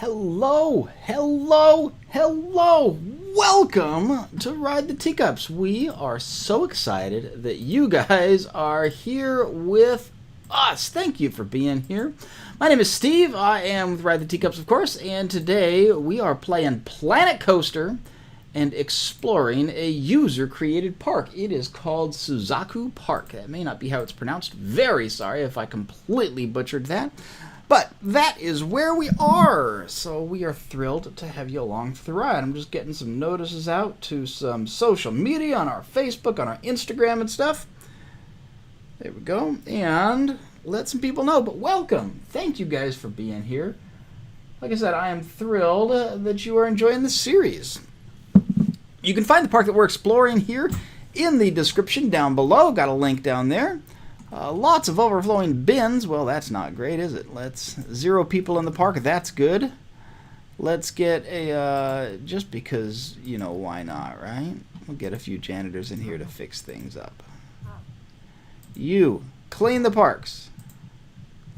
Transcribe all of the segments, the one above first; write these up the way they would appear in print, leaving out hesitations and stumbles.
Hello, hello, hello! Welcome to Ride the Teacups. We are so excited that you guys are here with us. Thank you for being here. My name is Steve. I am with Ride the Teacups, of course, and today we are playing Planet Coaster and exploring a user-created park. It is called Suzaku Park. That may not be how it's pronounced. Very sorry if I completely butchered that. But that is where we are. So we are thrilled to have you along for the ride. I'm just getting some notices out to some social media on our Facebook, on our Instagram and stuff. There we go. And let some people know. But welcome. Thank you guys for being here. Like I said, I am thrilled that you are enjoying this series. You can find the park that we're exploring here in the description down below. Got a link down there. Lots of overflowing bins. Well, that's not great, is it? Let's 0 people in the park. That's good. Let's get a, just because, you know, why not, right? We'll get a few janitors in here to fix things up. You, clean the parks.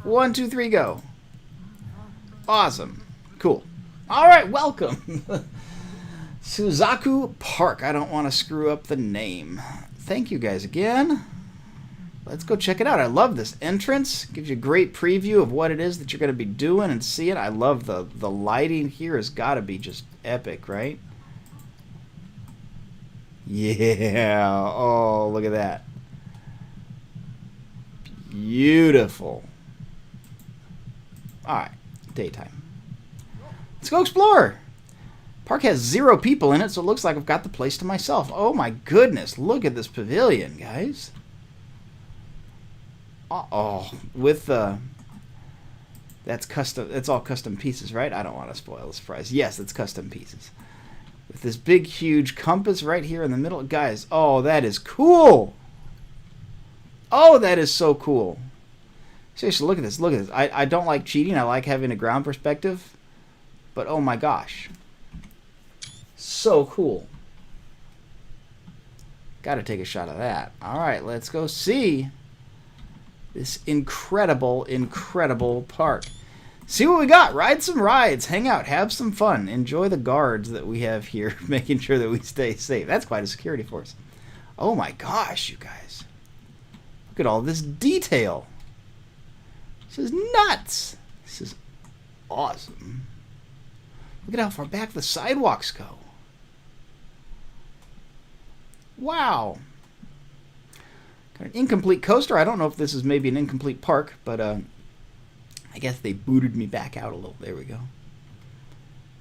1, 2, 3, go. Awesome. Cool. All right, welcome. Suzaku Park. I don't want to screw up the name. Thank you guys again. Let's go check it out. I love this entrance. Gives you a great preview of what it is that you're going to be doing and seeing. I love the lighting here. Has got to be just epic, right? Yeah. Oh, look at that. Beautiful. All right. Daytime. Let's go explore. Park has 0 people in it, so it looks like I've got the place to myself. Oh my goodness. Look at this pavilion, guys. Oh, with that's custom. It's all custom pieces, right? I don't want to spoil the surprise. Yes, it's custom pieces. With this big, huge compass right here in the middle, guys. Oh, that is cool. Oh, that is so cool. Seriously, look at this. Look at this. I don't like cheating. I like having a ground perspective. But oh my gosh, so cool. Got to take a shot of that. All right, let's go see this incredible, incredible park. See what we got. Ride some rides. Hang out. Have some fun. Enjoy the guards that we have here, making sure that we stay safe. That's quite a security force. Oh my gosh, you guys. Look at all this detail. This is nuts. This is awesome. Look at how far back the sidewalks go. Wow. Got an incomplete coaster. I don't know if this is maybe an incomplete park, but I guess they booted me back out a little. There we go.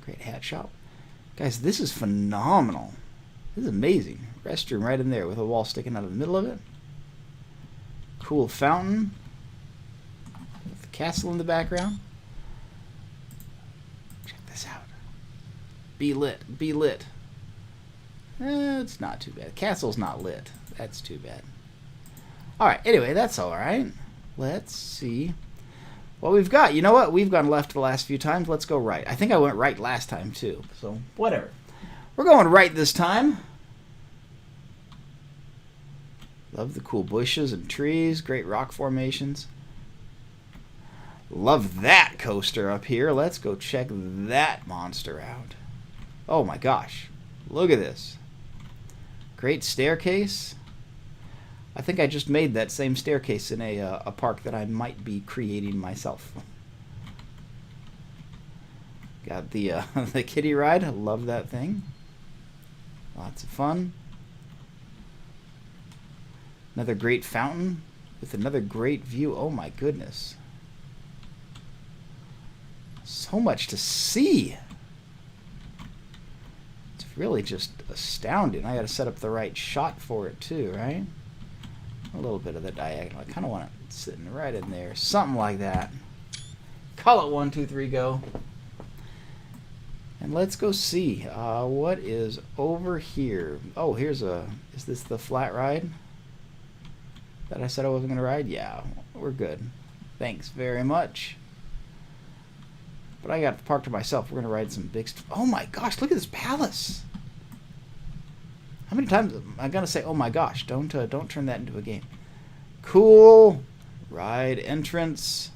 Great hat shop. Guys, this is phenomenal. This is amazing. Restroom right in there with a wall sticking out of the middle of it. Cool fountain. With the castle in the background. Check this out. Be lit. Be lit. It's not too bad. Castle's not lit. That's too bad. Alright, anyway, that's alright. Let's see what we've got. You know what? We've gone left the last few times. Let's go right. I think I went right last time, too. So, whatever. We're going right this time. Love the cool bushes and trees. Great rock formations. Love that coaster up here. Let's go check that monster out. Oh, my gosh. Look at this. Great staircase. I think I just made that same staircase in a park that I might be creating myself. Got the the kiddie ride. I love that thing. Lots of fun. Another great fountain with another great view. Oh my goodness. So much to see. It's really just astounding. I got to set up the right shot for it too, right? A little bit of the diagonal. I kind of want it sitting right in there. Something like that. Call it 1, 2, 3, go. And let's go see what is over here. Oh, here's a... Is this the flat ride that I said I wasn't going to ride? Yeah, we're good. Thanks very much. But I got the park to myself. We're going to ride some big... Oh my gosh, look at this palace. How many times am I going to say, oh my gosh? Don't turn that into a game. Cool. Ride entrance.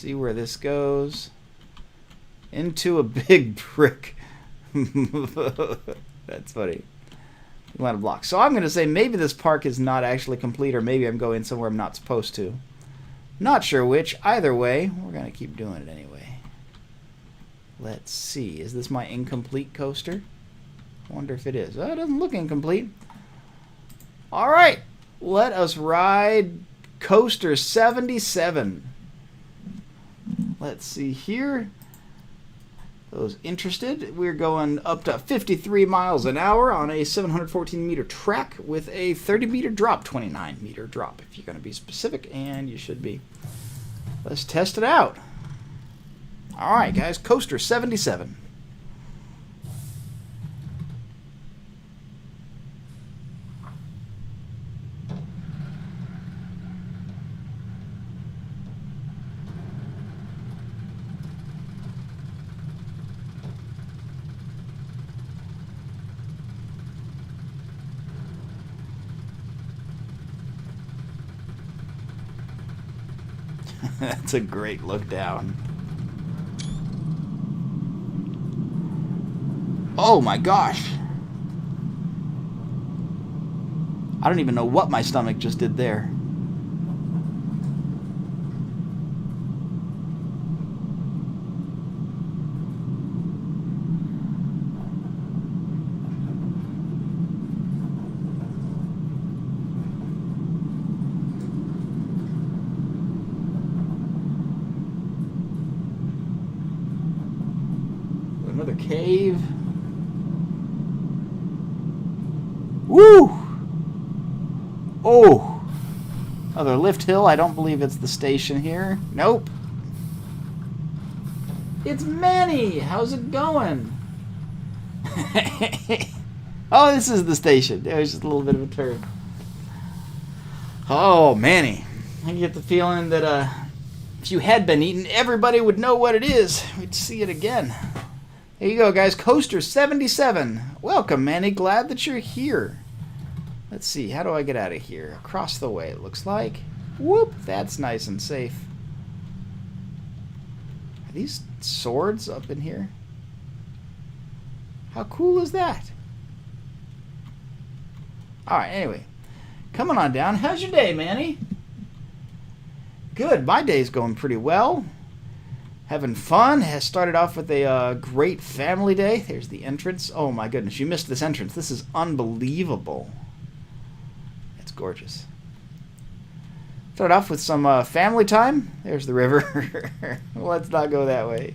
See where this goes. Into a big brick. That's funny. Line of blocks. So I'm going to say maybe this park is not actually complete, or maybe I'm going somewhere I'm not supposed to. Not sure which. Either way, we're going to keep doing it anyway. Let's see. Is this my incomplete coaster? I wonder if it is. Oh, it doesn't look incomplete. All right. Let us ride Coaster 77. Let's see here. Those interested, we're going up to 53 miles an hour on a 714-meter track with a 30-meter drop, 29-meter drop, if you're going to be specific, and you should be. Let's test it out. All right, guys, Coaster 77. That's a great look down. Oh my gosh. I don't even know what my stomach just did there. Another cave. Woo! Oh! Another lift hill. I don't believe it's the station here. Nope. It's Manny! How's it going? Oh, this is the station. It was just a little bit of a turn. Oh, Manny. I get the feeling that if you had been eaten, everybody would know what it is. We'd see it again. There you go, guys. Coaster 77. Welcome, Manny. Glad that you're here. Let's see. How do I get out of here? Across the way, it looks like. Whoop. That's nice and safe. Are these swords up in here? How cool is that? All right, anyway. Coming on down. How's your day, Manny? Good. My day's going pretty well. Having fun. Has started off with a great family day. There's the entrance. Oh my goodness, you missed this entrance. This is unbelievable. It's gorgeous. Started off with some family time. There's the river. Let's not go that way.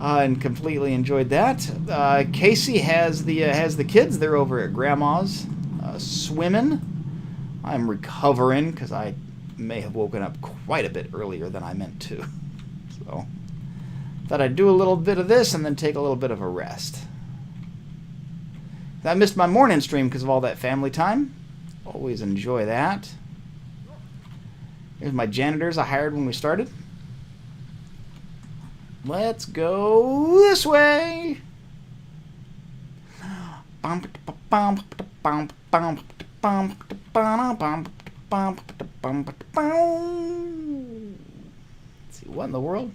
And completely enjoyed that. Casey has the kids. They're over at Grandma's swimming. I'm recovering because I may have woken up quite a bit earlier than I meant to. So, thought I'd do a little bit of this and then take a little bit of a rest. I missed my morning stream because of all that family time. Always enjoy that. Here's my janitors I hired when we started. Let's go this way. What in the world?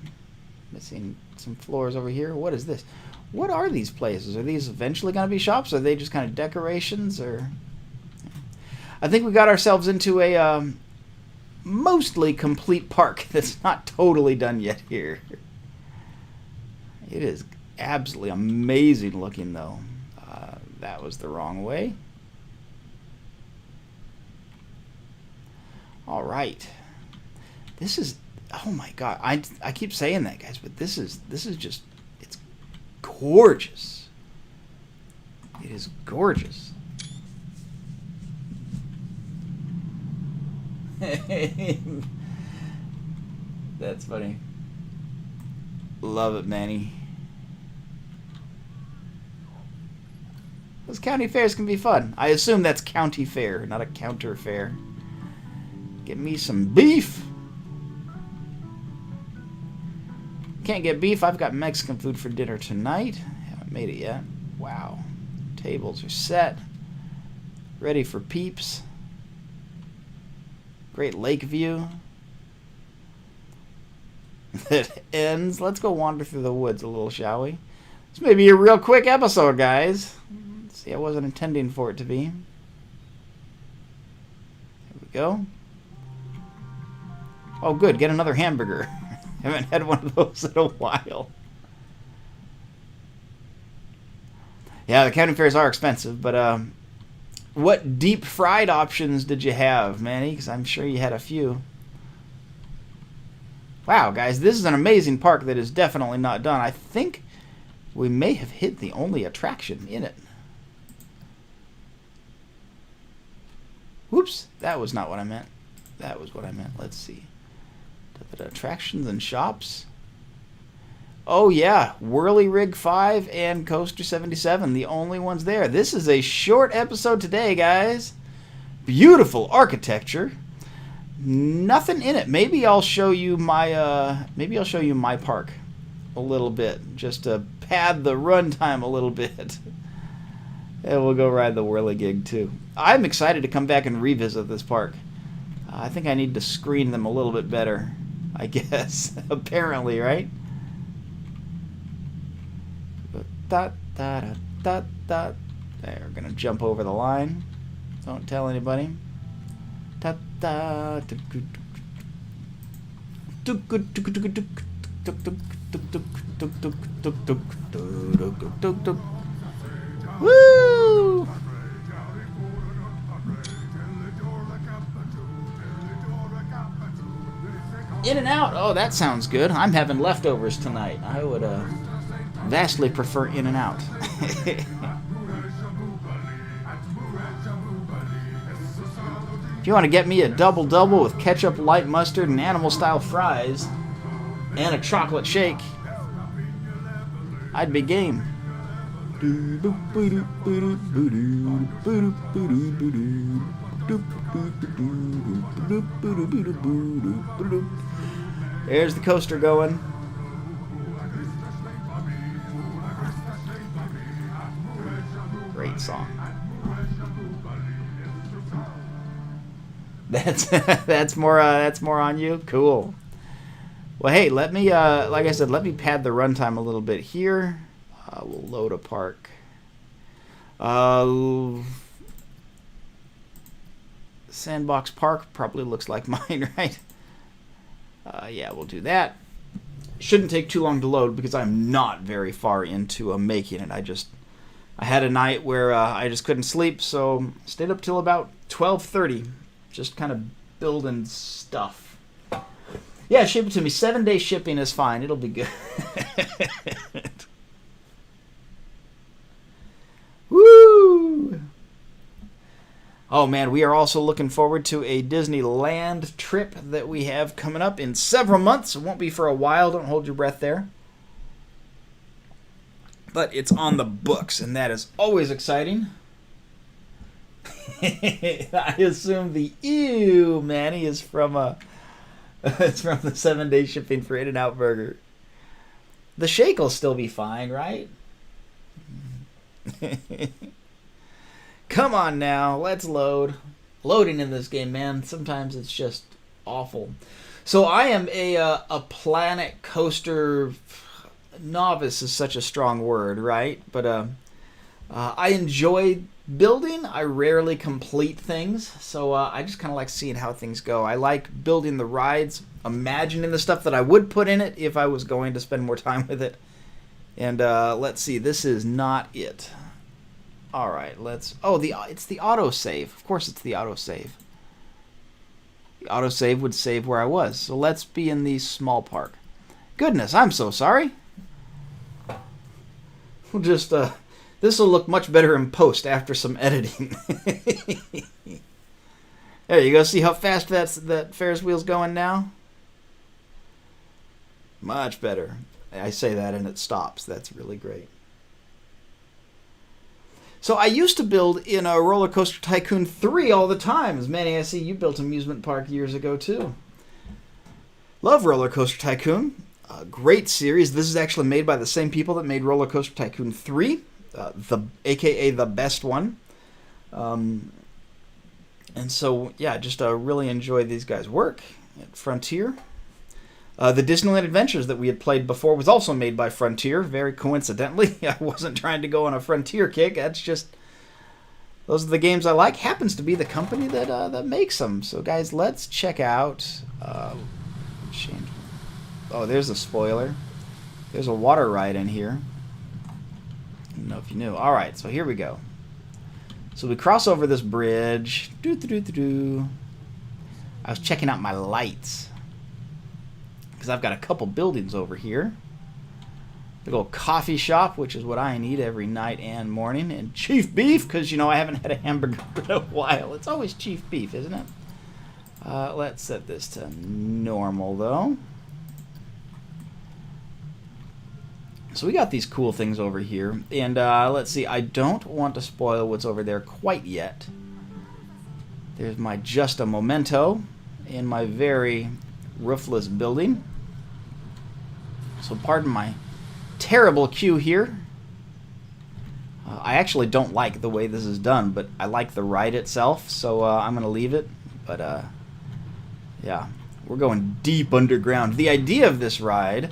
Missing some floors over here. What is this? What are these places? Are these eventually going to be shops? Are they just kind of decorations? Or I think we got ourselves into a mostly complete park that's not totally done yet here. It is absolutely amazing looking, though. That was the wrong way. All right. This is... Oh my god, I keep saying that, guys, but this is just, it's gorgeous. It is gorgeous. That's funny. Love it, Manny. Those county fairs can be fun. I assume that's county fair, not a counter fair. Get me some beef. Can't get beef. I've got Mexican food for dinner tonight. Haven't made it yet. Wow. Tables are set. Ready for peeps. Great lake view. that ends. Let's go wander through the woods a little, shall we? This may be a real quick episode, guys. See, I wasn't intending for it to be. Here we go. Oh, good. Get another hamburger. Haven't had one of those in a while. Yeah, the county fairs are expensive, but what deep fried options did you have, Manny? Because I'm sure you had a few. Wow, guys, this is an amazing park that is definitely not done. I think we may have hit the only attraction in it. Whoops, that was not what I meant. That was what I meant. Let's see. Attractions and shops. Oh yeah, Whirly Rig 5 and Coaster 77, the only ones there. This is a short episode today, guys. Beautiful architecture. Nothing in it. Maybe I'll show you my park a little bit, just to pad the runtime a little bit. And we'll go ride the Whirly Gig too. I'm excited to come back and revisit this park. I think I need to screen them a little bit better, I guess. Apparently, right? There, we're gonna jump over the line. Don't tell anybody. Woo! In and out. Oh, that sounds good. I'm having leftovers tonight. I would vastly prefer in and out. If you want to get me a double-double with ketchup, light mustard, and animal-style fries, and a chocolate shake, I'd be game. There's the coaster going. Great song. That's more on you. Cool. Well, hey, let me like I said, let me pad the runtime a little bit here. We'll load a park. Sandbox Park probably looks like mine, right? Yeah, we'll do that. Shouldn't take too long to load because I'm not very far into making it. I had a night where I just couldn't sleep, so stayed up till about 12:30, just kind of building stuff. Yeah, ship it to me. 7-day shipping is fine. It'll be good. Woo! Oh man, we are also looking forward to a Disneyland trip that we have coming up in several months. It won't be for a while. Don't hold your breath there. But it's on the books, and that is always exciting. I assume the ew, Manny, is from it's from the 7-day shipping for In-N-Out Burger. The shake will still be fine, right? Come on now, let's load. Loading in this game, man, sometimes it's just awful. So I am a Planet Coaster novice is such a strong word, right? But I enjoy building. I rarely complete things, so I just kind of like seeing how things go. I like building the rides, imagining the stuff that I would put in it if I was going to spend more time with it. And let's see, this is not it. All right, let's. Oh, it's the autosave. Of course, it's the autosave. The autosave would save where I was. So let's be in the small park. Goodness, I'm so sorry. We'll just this will look much better in post after some editing. There you go. See how fast that Ferris wheel's going now? Much better. I say that and it stops. That's really great. So I used to build in a Roller Coaster Tycoon 3 all the time. As Manny, I see you built amusement park years ago too. Love Roller Coaster Tycoon. A great series. This is actually made by the same people that made Roller Coaster Tycoon 3, aka the best one. And so, yeah, just really enjoy these guys' work at Frontier. The Disneyland Adventures that we had played before was also made by Frontier, very coincidentally. I wasn't trying to go on a Frontier kick. That's just, those are the games I like. Happens to be the company that makes them. So guys, let's check out. Oh, there's a spoiler. There's a water ride in here. I don't know if you knew. All right, so here we go. So we cross over this bridge. I was checking out my lights because I've got a couple buildings over here. Big old coffee shop, which is what I need every night and morning, and Chief Beef, because, you know, I haven't had a hamburger in a while. It's always Chief Beef, isn't it? Let's set this to normal, though. So we got these cool things over here, and let's see, I don't want to spoil what's over there quite yet. There's my Just a Memento in my very roofless building. So pardon my terrible cue here. I actually don't like the way this is done, but I like the ride itself, so I'm going to leave it. But yeah, we're going deep underground. The idea of this ride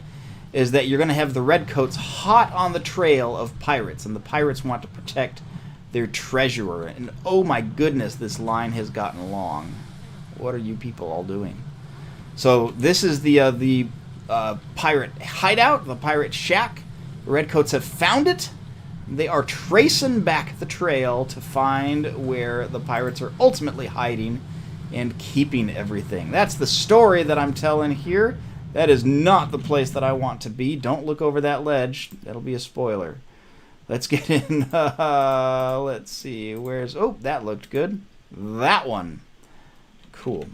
is that you're going to have the redcoats hot on the trail of pirates, and the pirates want to protect their treasurer. And oh my goodness, this line has gotten long. What are you people all doing? So this is the pirate hideout, the pirate shack. The redcoats have found it. They are tracing back the trail to find where the pirates are ultimately hiding and keeping everything. That's the story that I'm telling here. That is not the place that I want to be. Don't look over that ledge. That'll be a spoiler. Let's get in. Let's see. Where's... Oh, that looked good. That one. Cool.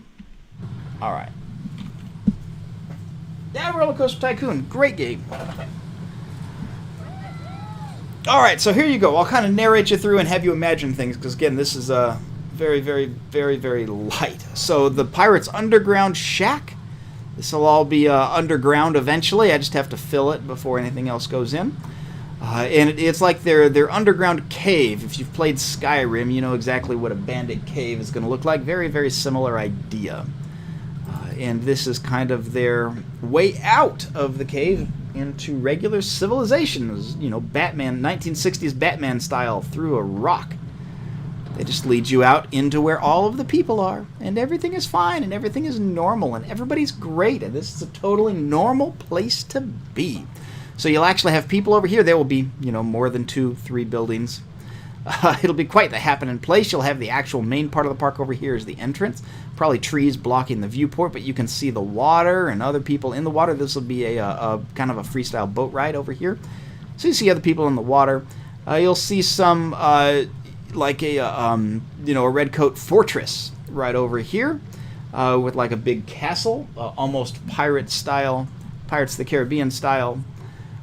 All right. Yeah, Roller Coaster Tycoon. Great game. All right, so here you go. I'll kind of narrate you through and have you imagine things, because, again, this is very, very, very, very light. So the Pirates Underground Shack. This will all be underground eventually. I just have to fill it before anything else goes in. And it's like their underground cave. If you've played Skyrim, you know exactly what a bandit cave is going to look like. Very, very similar idea. And this is kind of their way out of the cave into regular civilization. You know, Batman, 1960s Batman style, through a rock. They just lead you out into where all of the people are, and everything is fine, and everything is normal, and everybody's great, and this is a totally normal place to be. So you'll actually have people over here. There will be, you know, more than 2-3 buildings. It'll be quite the happening place. You'll have the actual main part of the park over here is the entrance. Probably trees blocking the viewport, but you can see the water and other people in the water. This will be a kind of a freestyle boat ride over here. So you see other people in the water. You'll see some... like a a redcoat fortress right over here, with like a big castle, almost Pirates of the Caribbean style.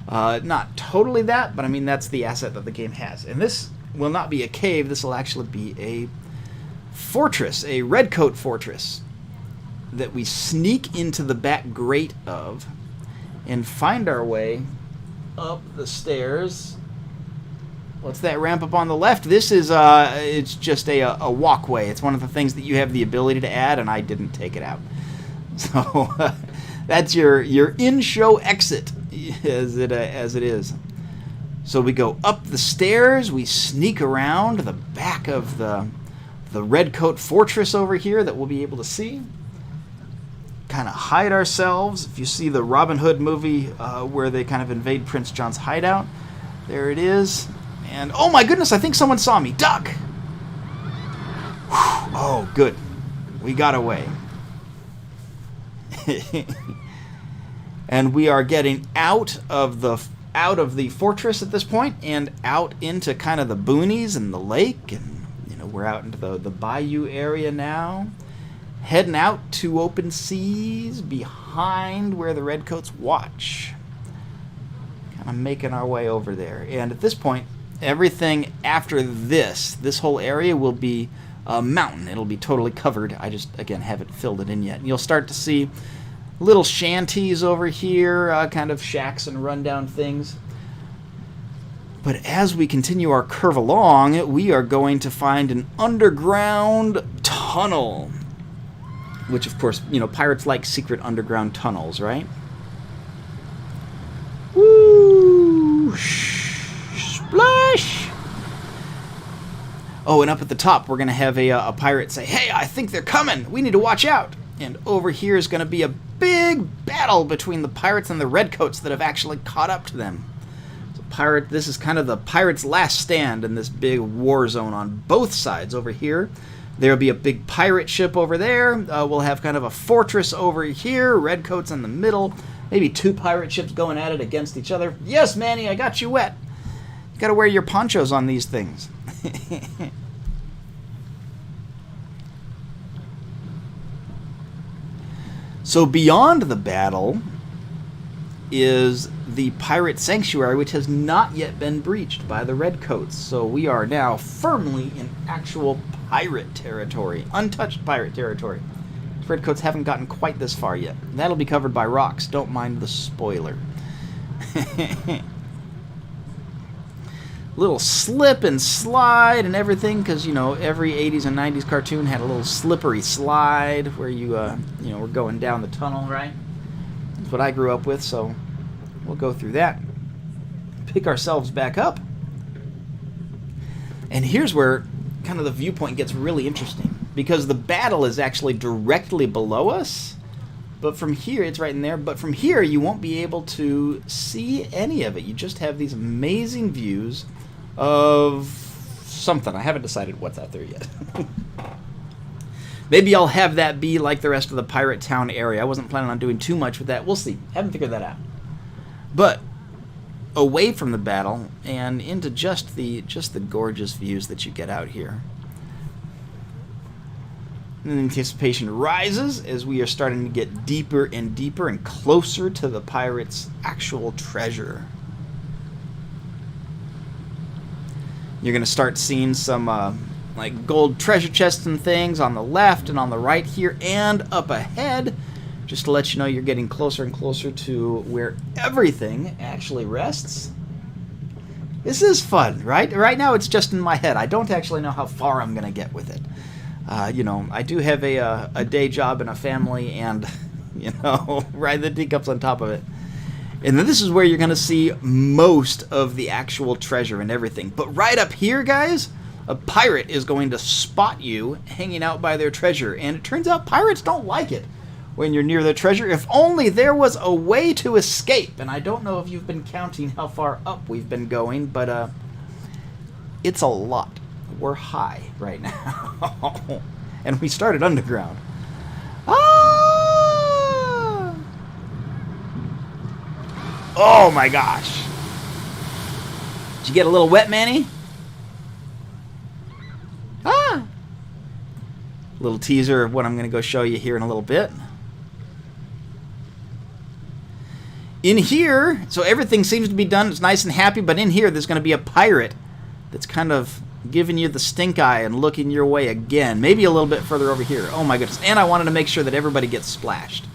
Not totally that, but I mean that's the asset that the game has. And this will not be a cave. This will actually be a fortress, a redcoat fortress that we sneak into the back grate of and find our way up the stairs. What's that ramp up on the left? This is it's just a walkway. It's one of the things that you have the ability to add, and I didn't take it out. So that's your in-show exit as it is. So we go up the stairs. We sneak around the back of the redcoat fortress over here that we'll be able to see. Kind of hide ourselves. If you see the Robin Hood movie where they kind of invade Prince John's hideout, there it is. And, oh my goodness, I think someone saw me. Duck! Whew. Oh, good. We got away. And we are getting out of the fortress at this point and out into kind of the boonies and the lake. And, you know, we're out into the bayou area now. Heading out to open seas behind where the redcoats watch. Kind of making our way over there. And at this point... everything after this whole area will be a mountain. It'll be totally covered. I just, again, haven't filled it in yet. And you'll start to see little shanties over here, kind of shacks and rundown things. But as we continue our curve along, we are going to find an underground tunnel. which of course, you know, pirates like secret underground tunnels, right? Woo! Splash! Oh, and up at the top, we're going to have a pirate say, "Hey, I think they're coming. We need to watch out." And over here is going to be a big battle between the pirates and the redcoats that have actually caught up to them. So this is kind of the pirates' last stand in this big war zone on both sides. Over here, there'll be a big pirate ship over there. We'll have kind of a fortress over here, redcoats in the middle. Maybe 2 pirate ships going at it against each other. Yes, Manny, I got you wet. You got to wear your ponchos on these things. So beyond the battle is the pirate sanctuary, which has not yet been breached by the redcoats. So we are now firmly in actual pirate territory, untouched pirate territory. The redcoats haven't gotten quite this far yet. That'll be covered by rocks. Don't mind the spoiler. Little slip and slide and everything, because, you know, every 80s and 90s cartoon had a little slippery slide where you were going down the tunnel, right? That's what I grew up with, so we'll go through that. Pick ourselves back up. And here's where kind of the viewpoint gets really interesting, because the battle is actually directly below us. But from here, it's right in there, but from here you won't be able to see any of it. You just have these amazing views of something. I haven't decided what's out there yet. Maybe I'll have that be like the rest of the Pirate Town area. I wasn't planning on doing too much with that. We'll see. Haven't figured that out. But away from the battle and into just the gorgeous views that you get out here. And anticipation rises as we are starting to get deeper and deeper and closer to the pirates' actual treasure. You're going to start seeing some like gold treasure chests and things on the left and on the right here and up ahead, just to let you know you're getting closer and closer to where everything actually rests. This is fun, right? Right now it's just in my head. I don't actually know how far I'm going to get with it. You know, I do have a day job and a family and, you know, ride the teacups on top of it. And then this is where you're going to see most of the actual treasure and everything. But right up here, guys, a pirate is going to spot you hanging out by their treasure. And it turns out pirates don't like it when you're near their treasure. If only there was a way to escape. And I don't know if you've been counting how far up we've been going, but it's a lot. We're high right now. And we started underground. Ah! Oh my gosh. Did you get a little wet, Manny? Ah! Little teaser of what I'm going to go show you here in a little bit. In here, so everything seems to be done. It's nice and happy, but in here there's going to be a pirate that's kind of giving you the stink eye and looking your way again. Maybe a little bit further over here. Oh my goodness. And I wanted to make sure that everybody gets splashed.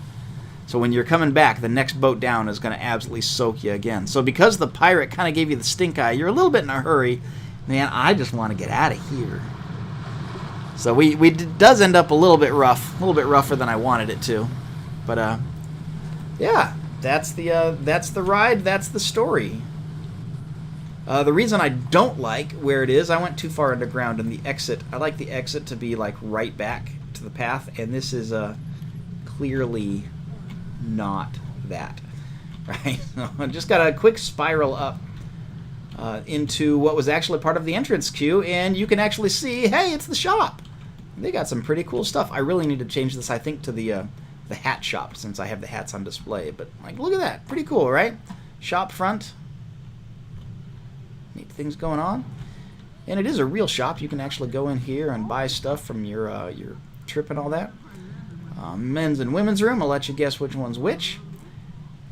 So when you're coming back, the next boat down is going to absolutely soak you again. So because the pirate kind of gave you the stink eye, you're a little bit in a hurry. Man, I just want to get out of here. So it does end up a little bit rough. A little bit rougher than I wanted it to. But, yeah. That's the ride. That's the story. The reason I don't like where it is, I went too far underground in the exit. I like the exit to be like right back to the path, and this is clearly not that, right? So I just got a quick spiral up into what was actually part of the entrance queue, and you can actually see, hey, it's the shop. They got some pretty cool stuff. I really need to change this, I think, to the hat shop, since I have the hats on display. But like, look at that, pretty cool, right? Shop front. Neat things going on. And it is a real shop. You can actually go in here and buy stuff from your trip and all that. Men's and women's room. I'll let you guess which one's which.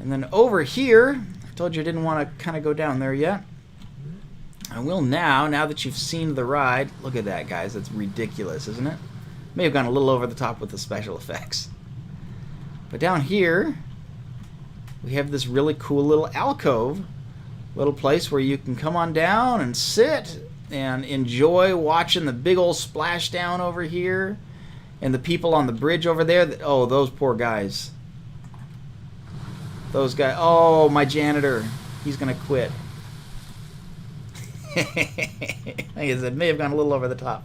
And then over here, I told you I didn't want to kind of go down there yet. I will now that you've seen the ride. Look at that, guys. It's ridiculous, isn't it? May have gone a little over the top with the special effects. But down here, we have this really cool little alcove. Little place where you can come on down and sit and enjoy watching the big old splashdown over here. And the people on the bridge over there, oh, those poor guys. Those guys. Oh, my janitor. He's going to quit. Like I said, may have gone a little over the top.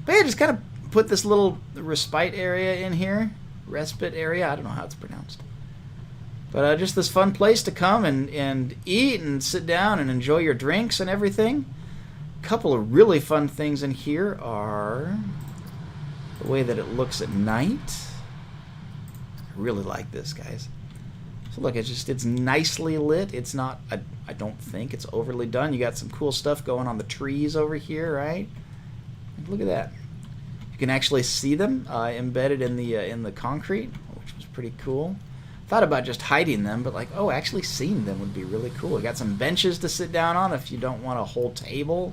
But yeah, just kind of put this little respite area in here. Respite area. I don't know how it's pronounced. But just this fun place to come and eat and sit down and enjoy your drinks and everything. A couple of really fun things in here are the way that it looks at night. I really like this, guys. So look, it's nicely lit. It's not, I don't think it's overly done. You got some cool stuff going on the trees over here, right? Look at that. You can actually see them embedded in the concrete, which was pretty cool. Thought about just hiding them, but like, oh, actually seeing them would be really cool. You got some benches to sit down on if you don't want a whole table.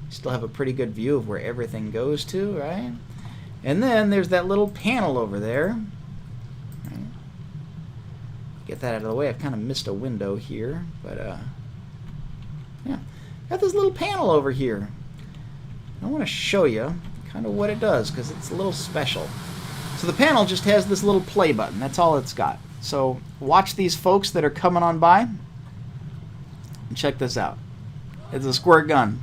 You still have a pretty good view of where everything goes to, right? And then there's that little panel over there. Right. Get that out of the way. I've kind of missed a window here, but yeah, got this little panel over here. I want to show you kind of what it does because it's a little special. So the panel just has this little play button. That's all it's got. So watch these folks that are coming on by. And check this out. It's a squirt gun.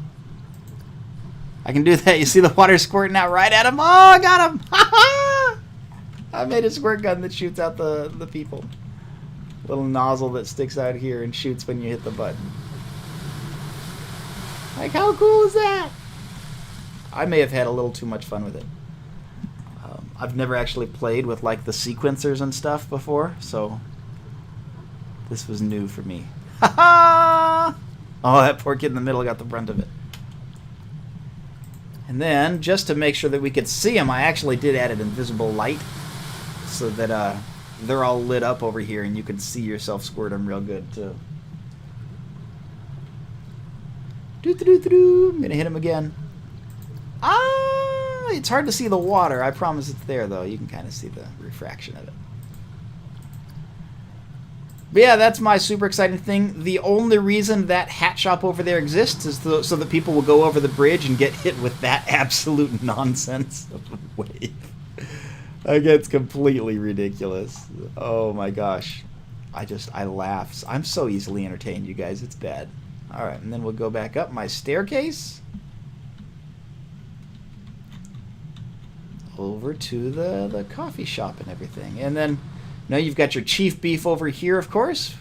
I can do that. You see the water squirting out right at him? Oh, I got him! I made a squirt gun that shoots out the people. Little nozzle that sticks out here and shoots when you hit the button. Like, how cool is that? I may have had a little too much fun with it. I've never actually played with like the sequencers and stuff before, so this was new for me. Ha ha! Oh, that poor kid in the middle got the brunt of it. And then, just to make sure that we could see them, I actually did add an invisible light so that they're all lit up over here and you can see yourself squirt them real good too. I'm gonna hit him again. It's hard to see the water. I promise it's there, though. You can kind of see the refraction of it. But yeah, that's my super exciting thing. The only reason that hat shop over there exists is so that people will go over the bridge and get hit with that absolute nonsense of a wave. Like, it's completely ridiculous. Oh my gosh. I laugh. I'm so easily entertained, you guys. It's bad. Alright, and then we'll go back up my staircase. Over to the coffee shop and everything. And then, you've got your chief beef over here, of course. You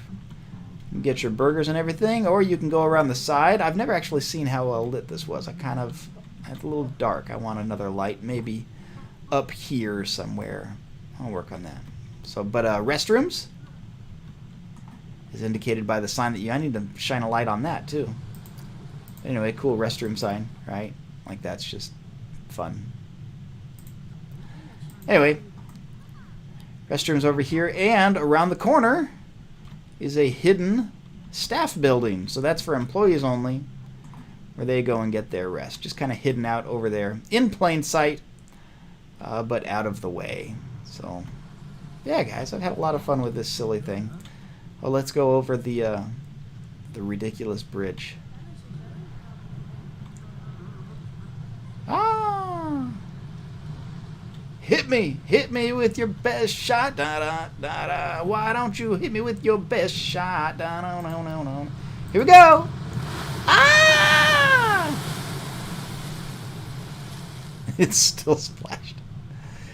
can get your burgers and everything, or you can go around the side. I've never actually seen how well lit this was. It's a little dark. I want another light, maybe up here somewhere. I'll work on that. So, but restrooms is indicated by the sign that I need to shine a light on that too. Anyway, cool restroom sign, right? Like, that's just fun. Anyway, restrooms over here, and around the corner is a hidden staff building. So that's for employees only, where they go and get their rest. Just kind of hidden out over there, in plain sight, but out of the way. So, yeah, guys, I've had a lot of fun with this silly thing. Well, let's go over the ridiculous bridge. Hit me with your best shot, da da da da. Why don't you hit me with your best shot, da no no no no. Here we go. It's still splashed,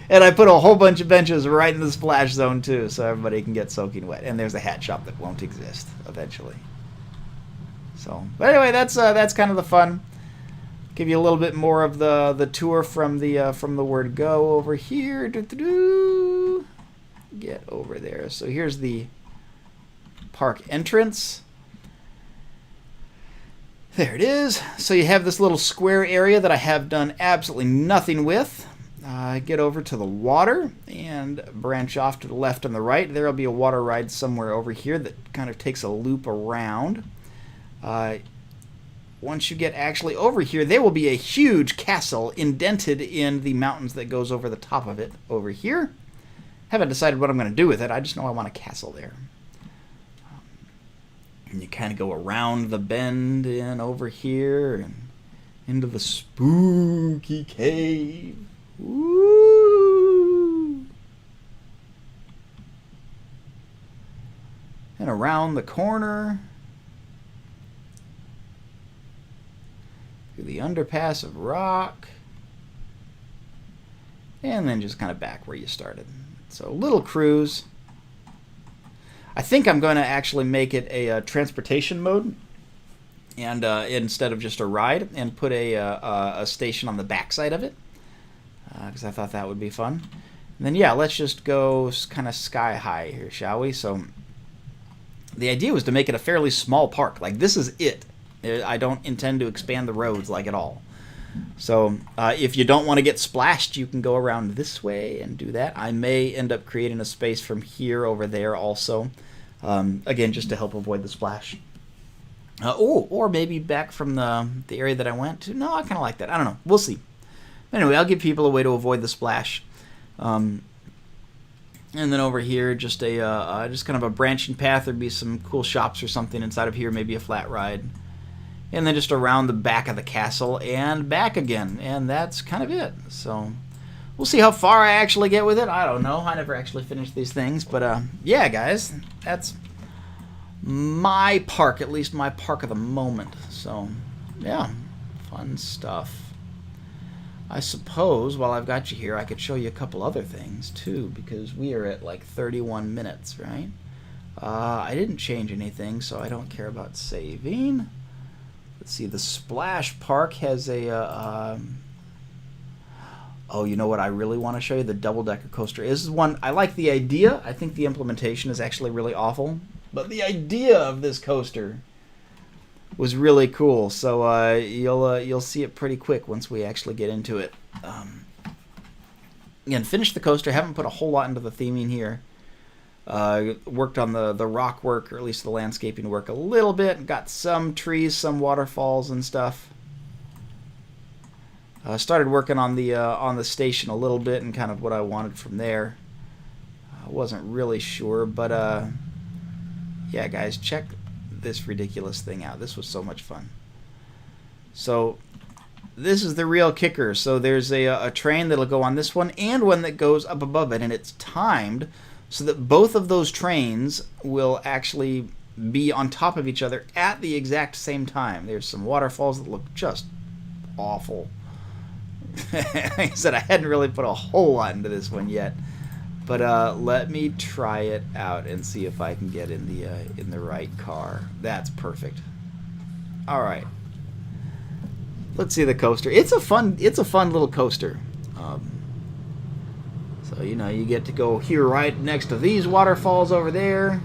and I put a whole bunch of benches right in the splash zone too, so everybody can get soaking wet. And there's a hat shop that won't exist eventually. So, but anyway, that's kind of the fun. Give you a little bit more of the tour from the word go over here. Get over there. So here's the park entrance. There it is. So you have this little square area that I have done absolutely nothing with. Get over to the water and branch off to the left and the right. There will be a water ride somewhere over here that kind of takes a loop around. Once you get actually over here, there will be a huge castle indented in the mountains that goes over the top of it over here. Haven't decided what I'm going to do with it. I just know I want a castle there. And you kind of go around the bend and over here and into the spooky cave. Woo! And around the corner. Through the underpass of rock. And then just kind of back where you started. So, little cruise. I think I'm going to actually make it a transportation mode. And instead of just a ride, and put a station on the backside of it. Because I thought that would be fun. And then, yeah, let's just go kind of sky high here, shall we? So, the idea was to make it a fairly small park. Like, this is it. I don't intend to expand the roads, like, at all. So, if you don't want to get splashed, you can go around this way and do that. I may end up creating a space from here over there also. Again, just to help avoid the splash. Or maybe back from the area that I went to. No, I kind of like that. I don't know. We'll see. Anyway, I'll give people a way to avoid the splash. And then over here, just just kind of a branching path. There'd be some cool shops or something inside of here, maybe a flat ride. And then just around the back of the castle and back again. And that's kind of it. So we'll see how far I actually get with it. I don't know. I never actually finished these things. But yeah, guys, that's my park, at least my park of the moment. So yeah, fun stuff. I suppose while I've got you here, I could show you a couple other things too, because we are at like 31 minutes, right? I didn't change anything, so I don't care about saving. Let's see, the Splash Park has a... oh, you know what I really want to show you? The double-decker coaster. This is one, I like the idea. I think the implementation is actually really awful. But the idea of this coaster was really cool. So you'll see it pretty quick once we actually get into it. Again, finished the coaster. Haven't put a whole lot into the theming here. Worked on the rock work, or at least the landscaping work a little bit. Got some trees, some waterfalls and stuff. Started working on the station a little bit and kind of what I wanted from there. I wasn't really sure, but yeah, guys, check this ridiculous thing out. This was so much fun. So this is the real kicker. So there's a train that'll go on this one and one that goes up above it, and it's timed so that both of those trains will actually be on top of each other at the exact same time. There's some waterfalls that look just awful. Like I said, I hadn't really put a whole lot into this one yet, but let me try it out and see if I can get in the right car. That's perfect. All right, let's see the coaster. It's a fun little coaster. So you know, you get to go here right next to these waterfalls over there,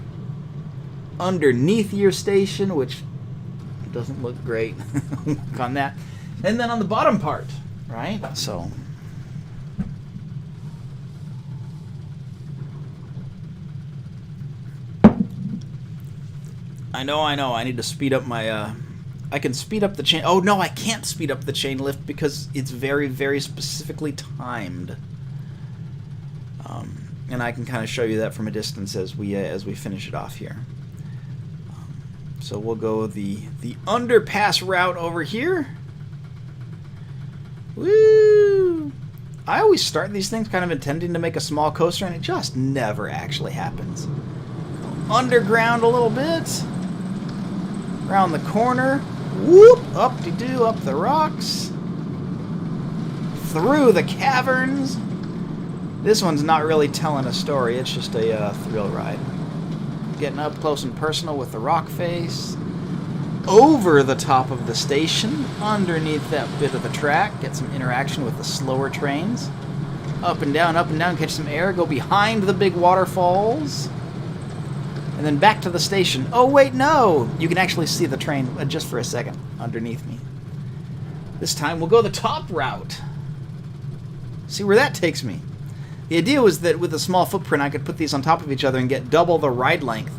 underneath your station, which doesn't look great on that, and then on the bottom part. Right? So I know. I need to speed up my I can speed up the chain. Oh no, I can't speed up the chain lift because it's very, very specifically timed. And I can kind of show you that from a distance as we finish it off here. So we'll go the Underpass Route over here. Woo! I always start these things kind of intending to make a small coaster, and it just never actually happens. Underground a little bit. Around the corner. Whoop! Up-de-doo, up the rocks. Through the caverns. This one's not really telling a story. It's just a thrill ride. Getting up close and personal with the rock face. Over the top of the station, underneath that bit of the track, get some interaction with the slower trains. Up and down, catch some air, go behind the big waterfalls, and then back to the station. Oh wait, no! You can actually see the train just for a second underneath me. This time we'll go the top route. See where that takes me. The idea was that with a small footprint I could put these on top of each other and get double the ride length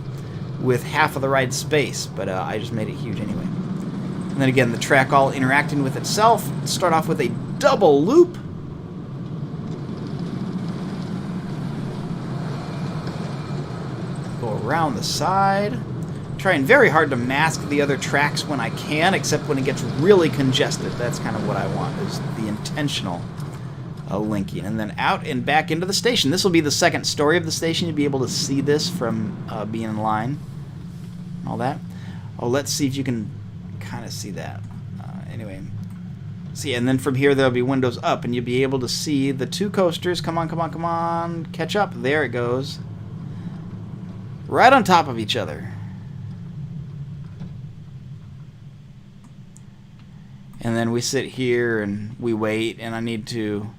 with half of the ride space, but I just made it huge anyway. And then again, the track all interacting with itself. Start off with a double loop. Go around the side. Trying very hard to mask the other tracks when I can, except when it gets really congested. That's kind of what I want, is the intentional linking. And then out and back into the station. This will be the second story of the station. You'll be able to see this from being in line. and all that. Oh, let's see if you can kind of see that. Anyway, see, and then from here there'll be windows up, and you'll be able to see the two coasters. Come on, come on, come on. Catch up. There it goes. Right on top of each other. And then we sit here and we wait, and I need to...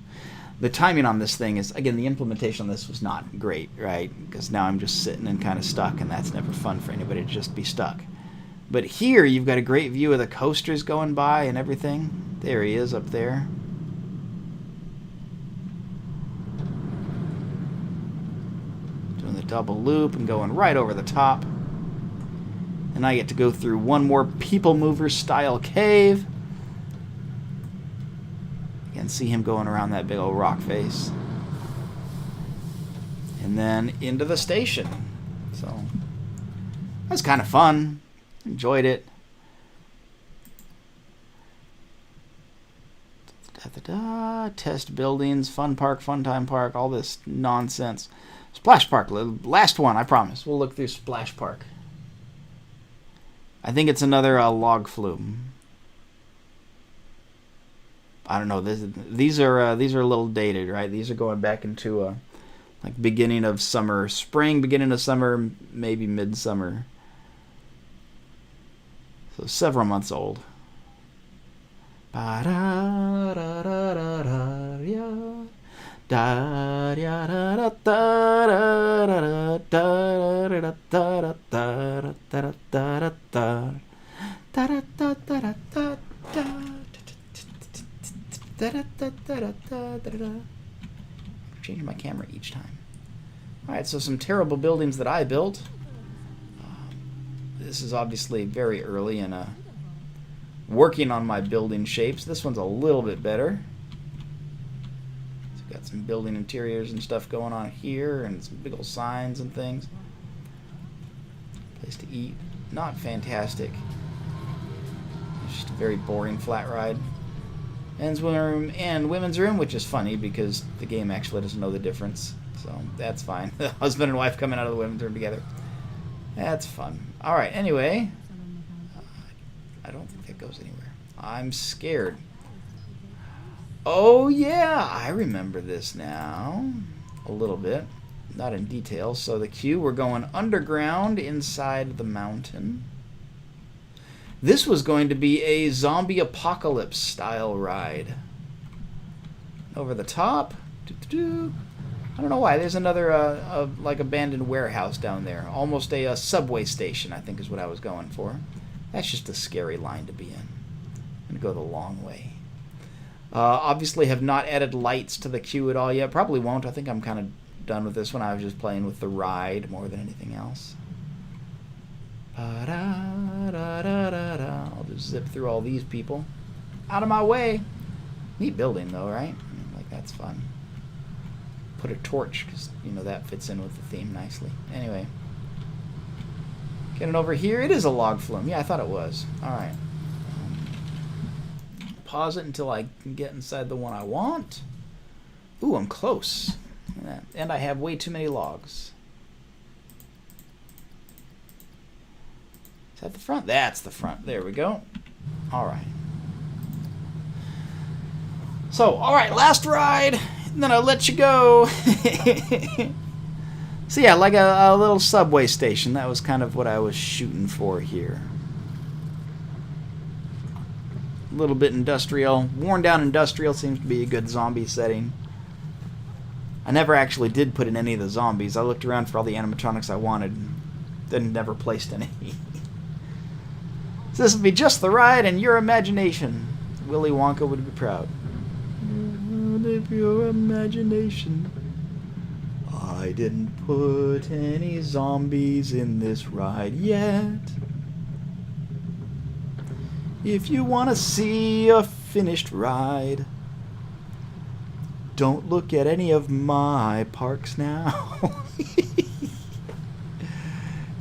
The timing on this thing is, again, the implementation on this was not great, right? Because now I'm just sitting and kind of stuck, and that's never fun for anybody to just be stuck. But here, you've got a great view of the coasters going by and everything. There he is up there. Doing the double loop and going right over the top. And I get to go through one more People Mover style cave. And see him going around that big old rock face. And then into the station. So, that's kind of fun. Enjoyed it. Test buildings, fun park, fun time park, all this nonsense. Splash Park, last one, I promise. We'll look through Splash Park. I think it's another log flume. I don't know. These are a little dated, right? These are going back into like beginning of summer, spring, beginning of summer, maybe midsummer. So several months old. Changing my camera each time. Alright, so some terrible buildings that I built. This is obviously very early in working on my building shapes. This one's a little bit better. So got some building interiors and stuff going on here, and some big old signs and things. Place to eat. Not fantastic. It's just a very boring flat ride. Men's room and women's room, which is funny because the game actually doesn't know the difference. So that's fine. The husband and wife coming out of the women's room together. That's fun. Alright, anyway. I don't think that goes anywhere. I'm scared. Oh, yeah. I remember this now. A little bit. Not in detail. So the queue, we're going underground inside the mountain. This was going to be a zombie apocalypse style ride. Over the top. I don't know why. There's another like abandoned warehouse down there. Almost a subway station, I think is what I was going for. That's just a scary line to be in. I'm going to go the long way. Obviously have not added lights to the queue at all yet. Probably won't. I think I'm kind of done with this one. I was just playing with the ride more than anything else. I'll just zip through all these people. Out of my way. Neat building though, right? I mean, like, that's fun. Put a torch, because, you know, that fits in with the theme nicely. Anyway. Getting over here. It is a log flume. Yeah, I thought it was. Alright. Pause it until I can get inside the one I want. Ooh, I'm close. And I have way too many logs. Is that the front? That's the front. There we go. Alright. So, alright, last ride. And then I'll let you go. So yeah, like a little subway station. That was kind of what I was shooting for here. A little bit industrial. Worn down industrial seems to be a good zombie setting. I never actually did put in any of the zombies. I looked around for all the animatronics I wanted. Then never placed any. So this would be just the ride and your imagination. Willy Wonka would be proud. If your imagination. I didn't put any zombies in this ride yet. If you want to see a finished ride, don't look at any of my parks now.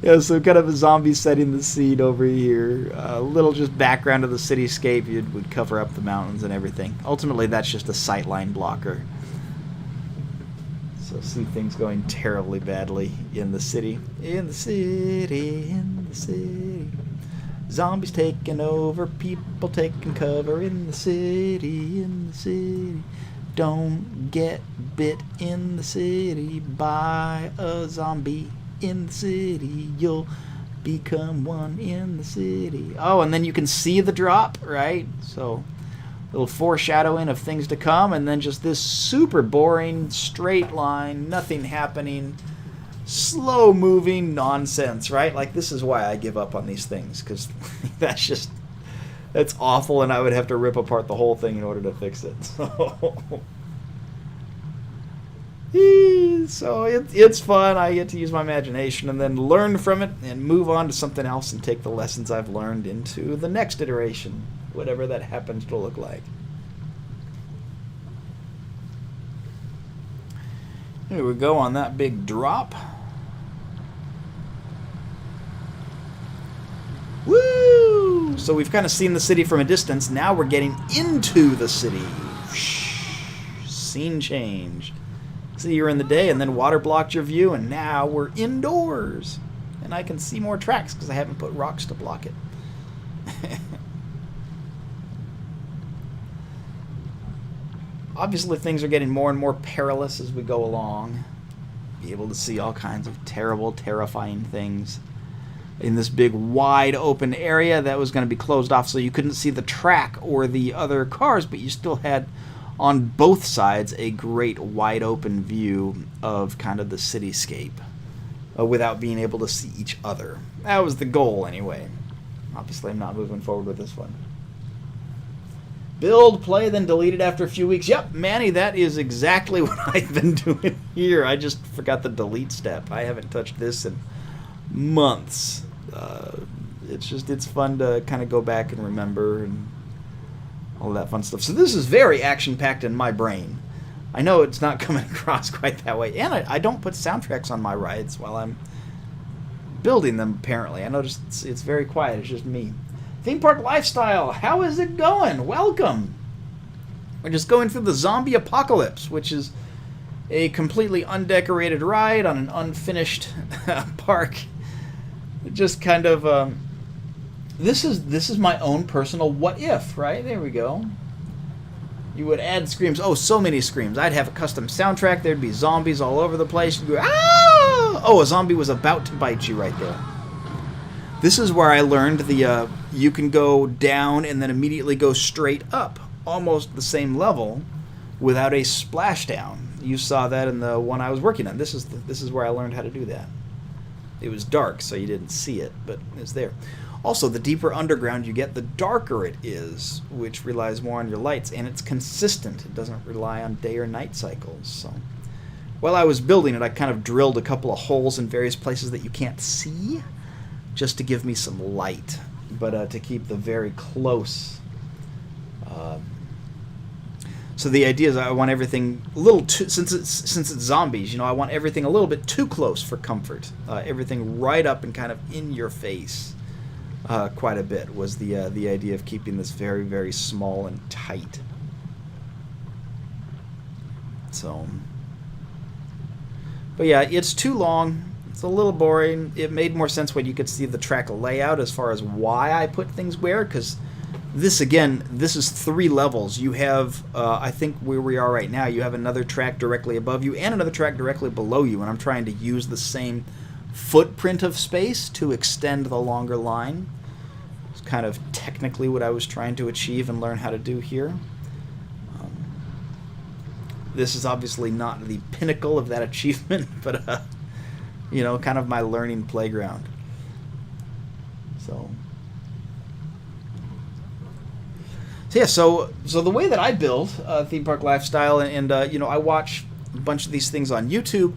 Yeah, so kind of a zombie setting the scene over here. A little just background of the cityscape. You would cover up the mountains and everything. Ultimately, that's just a sightline blocker. So See things going terribly badly in the city. In the city, in the city. Zombies taking over, people taking cover in the city, in the city. Don't get bit in the city by a zombie in the city. You'll become one in the city. Oh, and then you can see the drop, right? So, little foreshadowing of things to come, and then just this super boring, straight line, nothing happening, slow moving nonsense, right? Like, this is why I give up on these things, because that's awful, and I would have to rip apart the whole thing in order to fix it. So it's fun. I get to use my imagination and then learn from it and move on to something else and take the lessons I've learned into the next iteration, whatever that happens to look like. Here we go on that big drop. Woo! So we've kind of seen the city from a distance. Now we're getting into the city. Scene change. So you're in the day, and then water blocked your view, and now we're indoors. And I can see more tracks because I haven't put rocks to block it. Obviously, things are getting more and more perilous as we go along. Be able to see all kinds of terrible, terrifying things in this big, wide open area that was going to be closed off, so you couldn't see the track or the other cars, but you still had on both sides a great, wide open view of kind of the cityscape without being able to see each other. That was the goal, anyway. Obviously, I'm not moving forward with this one. Build, play, then delete it after a few weeks. Yep, Manny, that is exactly what I've been doing here. I just forgot the delete step. I haven't touched this in months. It's fun to kind of go back and remember and all that fun stuff. So this is very action-packed in my brain. I know it's not coming across quite that way. And I don't put soundtracks on my rides while I'm building them, apparently. I noticed it's very quiet. It's just me. Theme park lifestyle, how is it going? Welcome. We're just going through the zombie apocalypse, which is a completely undecorated ride on an unfinished park. It just kind of this is my own personal what if, right? There we go. You would add screams. Oh, so many screams. I'd have a custom soundtrack. There'd be zombies all over the place. You'd go, ah! Oh, a zombie was about to bite you right there. This is where I learned the you can go down and then immediately go straight up, almost the same level, without a splashdown. You saw that in the one I was working on. This is where I learned how to do that. It was dark, so you didn't see it, but it's there. Also, the deeper underground you get, the darker it is, which relies more on your lights, and it's consistent. It doesn't rely on day or night cycles. So, while I was building it, I kind of drilled a couple of holes in various places that you can't see, just to give me some light, but to keep the very close. So the idea is I want everything a little too, since it's zombies, you know, I want everything a little bit too close for comfort. Everything right up and kind of in your face. Quite a bit was the idea of keeping this very, very small and tight. So, but yeah, it's too long. It's a little boring. It made more sense when you could see the track layout as far as why I put things where, because this is 3 levels. You have, I think where we are right now, you have another track directly above you and another track directly below you, and I'm trying to use the same footprint of space to extend the longer line. It's kind of technically what I was trying to achieve and learn how to do here. This is obviously not the pinnacle of that achievement, but you know, kind of my learning playground. So yeah, so the way that I build theme park lifestyle, and you know, I watch a bunch of these things on YouTube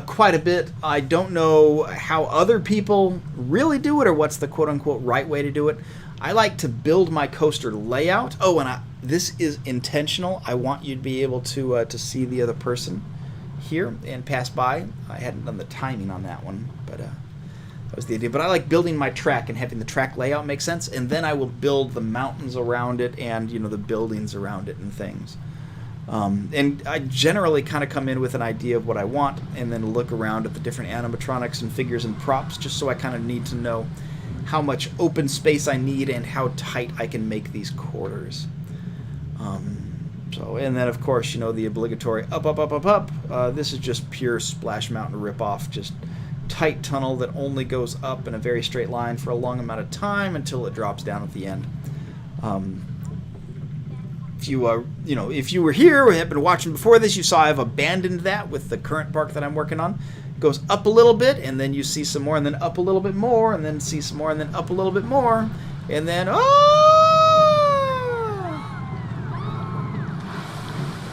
quite a bit. I don't know how other people really do it, or what's the quote-unquote right way to do it. I like to build my coaster layout. Oh, and this is intentional. I want you to be able to see the other person here and pass by. I hadn't done the timing on that one, but that was the idea. But I like building my track and having the track layout make sense, and then I will build the mountains around it and, you know, the buildings around it and things. And I generally kind of come in with an idea of what I want and then look around at the different animatronics and figures and props just so I kind of need to know how much open space I need and how tight I can make these quarters. And then of course, the obligatory up, up, up, up, up. This is just pure Splash Mountain ripoff, just tight tunnel that only goes up in a very straight line for a long amount of time until it drops down at the end. If you were here or have been watching before this, you saw I've abandoned that with the current park that I'm working on. It goes up a little bit, and then you see some more, and then up a little bit more, and then see some more, and then up a little bit more, and then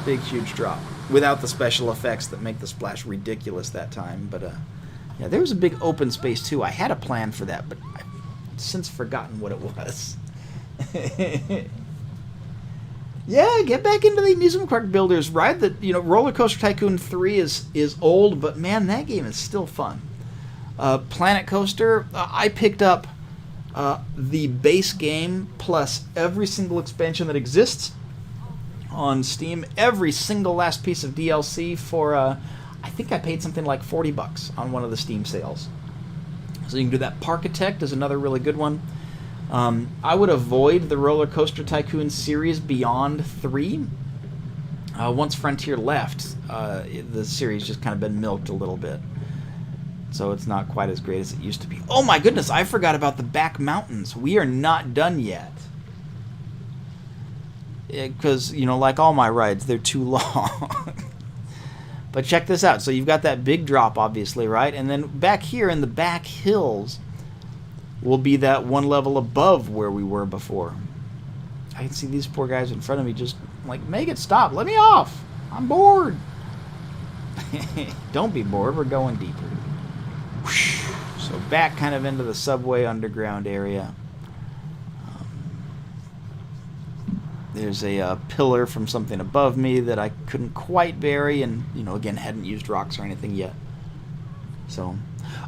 big huge drop without the special effects that make the splash ridiculous that time. But yeah, there was a big open space too. I had a plan for that, but I've since forgotten what it was. Yeah, get back into the amusement park builders. Ride the, Roller Coaster Tycoon 3 is old, but man, that game is still fun. Planet Coaster, I picked up the base game plus every single expansion that exists on Steam. Every single last piece of DLC for, I think I paid something like $40 on one of the Steam sales. So you can do that. Parkitect is another really good one. I would avoid the Roller Coaster Tycoon series beyond 3. Once Frontier left, the series just kind of been milked a little bit. So it's not quite as great as it used to be. Oh my goodness, I forgot about the back mountains. We are not done yet. Because, like all my rides, they're too long. But check this out. So you've got that big drop, obviously, right? And then back here in the back hills will be that one level above where we were before. I can see these poor guys in front of me just like, make it stop. Let me off. I'm bored. Don't be bored. We're going deeper. So back kind of into the subway underground area. There's a pillar from something above me that I couldn't quite bury, and, again, hadn't used rocks or anything yet. So,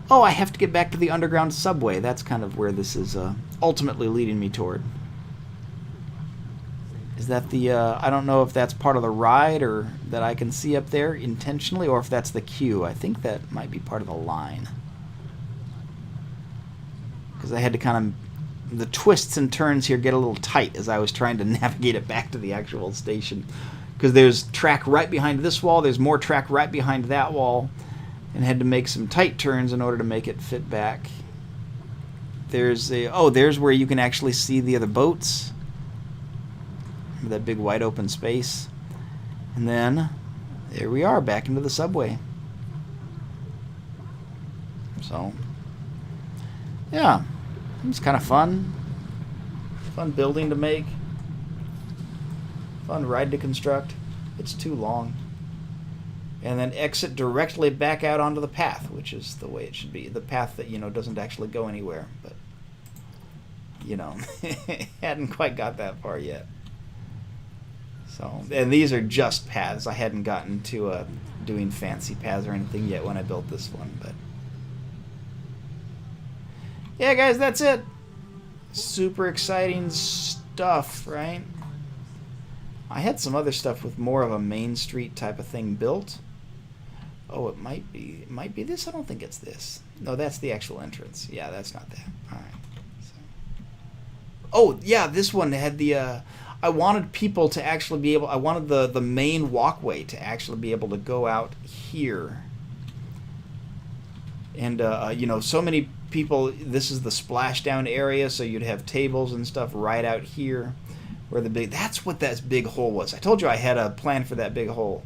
I have to get back to the underground subway. That's kind of where this is ultimately leading me toward. Is that the, I don't know if that's part of the ride or that I can see up there intentionally, or if that's the queue. I think that might be part of the line. Because I had to kind of, the twists and turns here get a little tight as I was trying to navigate it back to the actual station. Because there's track right behind this wall, there's more track right behind that wall, and had to make some tight turns in order to make it fit back. There's there's where you can actually see the other boats. That big wide open space. And then there we are, back into the subway. So yeah, it's kind of fun building to make, fun ride to construct. It's too long. And then exit directly back out onto the path, which is the way it should be. The path that doesn't actually go anywhere, but hadn't quite got that far yet. So, and these are just paths. I hadn't gotten to doing fancy paths or anything yet when I built this one, but yeah, guys, that's it. Super exciting stuff, right? I had some other stuff with more of a Main Street type of thing built. Oh, it might be this. I don't think it's this. No, that's the actual entrance. Yeah, that's not that. All right. So. Oh, yeah, this one had the. I wanted people to actually be able. I wanted the main walkway to actually be able to go out here. And so many people. This is the splashdown area, so you'd have tables and stuff right out here, where that's what that big hole was. I told you I had a plan for that big hole.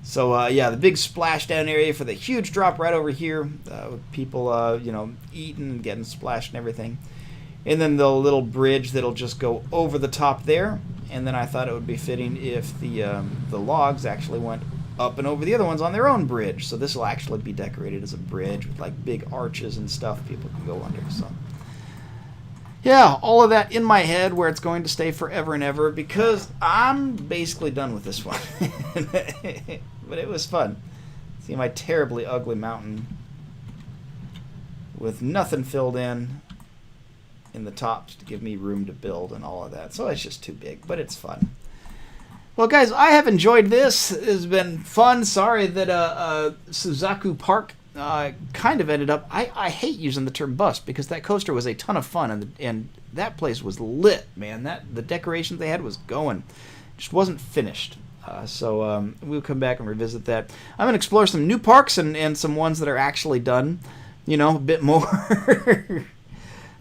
So yeah, the big splashdown area for the huge drop right over here, with people eating and getting splashed and everything, and then the little bridge that'll just go over the top there. And then I thought it would be fitting if the logs actually went up and over the other ones on their own bridge. So this will actually be decorated as a bridge with like big arches and stuff people can go under. So yeah, all of that in my head where it's going to stay forever and ever, because I'm basically done with this one. But it was fun. See my terribly ugly mountain with nothing filled in the tops to give me room to build and all of that. So it's just too big, but it's fun. Well, guys, I have enjoyed this. It's been fun. Sorry that Suzaku Park kind of ended up. I hate using the term bust because that coaster was a ton of fun, and that place was lit, man. The decorations they had was going, just wasn't finished. So we'll come back and revisit that. I'm gonna explore some new parks and some ones that are actually done. You know, a bit more.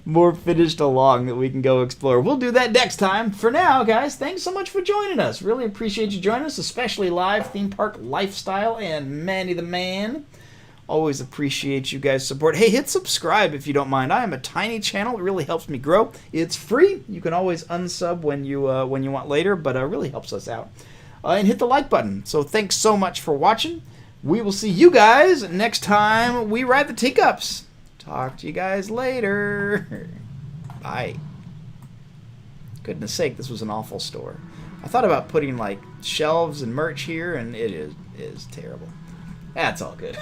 More finished along that we can go explore. We'll do that next time. For now, guys, thanks so much for joining us. Really appreciate you joining us, especially live theme park lifestyle and Manny the Man. Always appreciate you guys' support. Hey, hit subscribe if you don't mind. I am a tiny channel. It really helps me grow. It's free. You can always unsub when you want later, but it really helps us out. And hit the like button. So thanks so much for watching. We will see you guys next time we ride the Teacups. Talk to you guys later. Bye. Goodness sake, this was an awful store. I thought about putting like shelves and merch here, and it is terrible. That's all good.